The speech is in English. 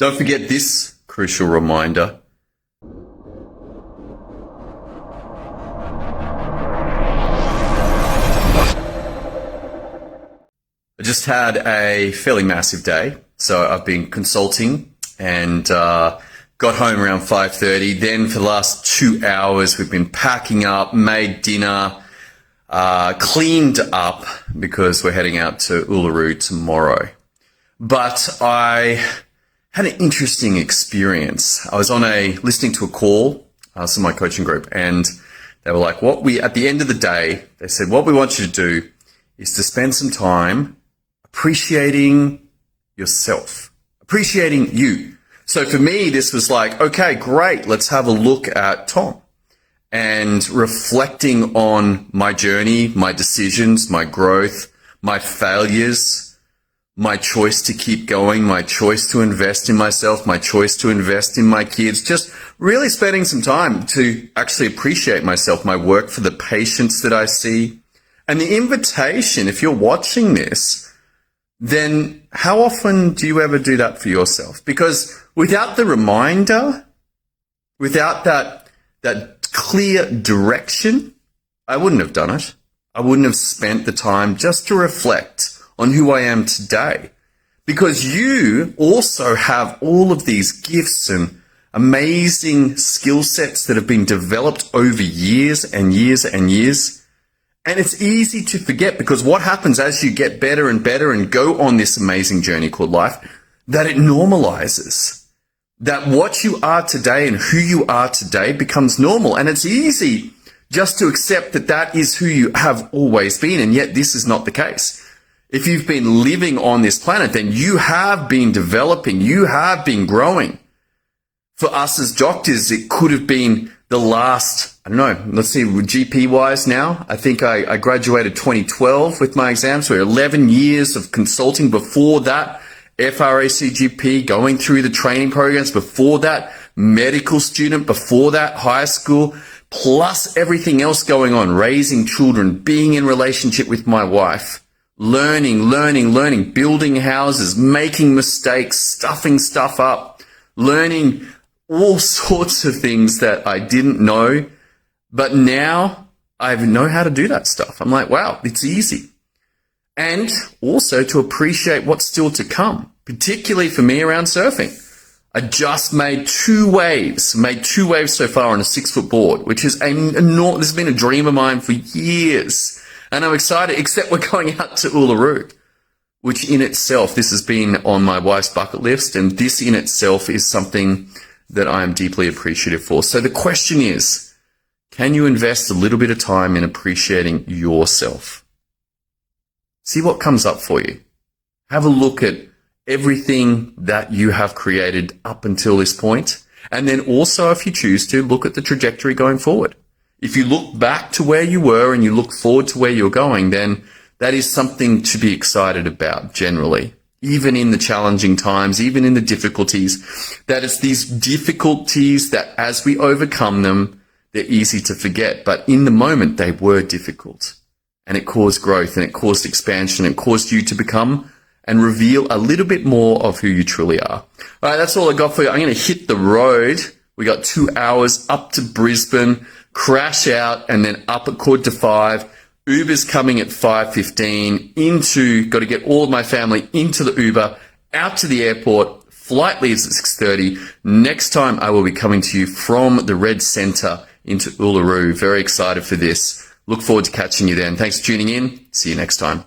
Don't forget this crucial reminder. I just had a fairly massive day. So I've been consulting and got home around 5:30. Then for the last 2 hours, we've been packing up, made dinner, cleaned up because we're heading out to Uluru tomorrow. But I had an interesting experience. I was listening to a call, some of my coaching group, and they were like, at the end of the day, they said, what we want you to do is to spend some time appreciating yourself, appreciating you. So for me, this was like, okay, great. Let's have a look at Tom and reflecting on my journey, my decisions, my growth, my failures, my choice to keep going, my choice to invest in myself, my choice to invest in my kids, just really spending some time to actually appreciate myself, my work, for the patients that I see. And the invitation, if you're watching this, then how often do you ever do that for yourself? Because without the reminder, without that clear direction, I wouldn't have done it. I wouldn't have spent the time just to reflect on who I am today. Because you also have all of these gifts and amazing skill sets that have been developed over years and years and years. And it's easy to forget, because what happens as you get better and better and go on this amazing journey called life, that it normalizes. That what you are today and who you are today becomes normal. And it's easy just to accept that that is who you have always been. And yet this is not the case. If you've been living on this planet, then you have been developing, you have been growing. For us as doctors, it could have been the last, I don't know, let's see, GP wise now, I think I graduated 2012 with my exams. So 11 years of consulting. Before that, FRACGP, going through the training programs. Before that, medical student. Before that, high school, plus everything else going on, raising children, being in relationship with my wife, learning, building houses, making mistakes, stuffing stuff up, learning all sorts of things that I didn't know, but now I know how to do that stuff. I'm like, wow, it's easy. And also to appreciate what's still to come, particularly for me around surfing. I just made two waves so far on a 6-foot board, which is this has been a dream of mine for years. And I'm excited, except we're going out to Uluru, which in itself, this has been on my wife's bucket list, and this in itself is something that I am deeply appreciative for. So the question is, can you invest a little bit of time in appreciating yourself? See what comes up for you. Have a look at everything that you have created up until this point. And then also, if you choose to, look at the trajectory going forward. If you look back to where you were and you look forward to where you're going, then that is something to be excited about generally. Even in the challenging times, even in the difficulties, that it's these difficulties that as we overcome them, they're easy to forget. But in the moment, they were difficult. And it caused growth and it caused expansion. It caused you to become and reveal a little bit more of who you truly are. All right, that's all I got for you. I'm going to hit the road. We got 2 hours up to Brisbane, crash out, and then up at 5:15. Uber's coming at 5:15 got to get all of my family into the Uber, out to the airport. Flight leaves at 6:30. Next time I will be coming to you from the Red Centre into Uluru. Very excited for this. Look forward to catching you then. Thanks for tuning in. See you next time.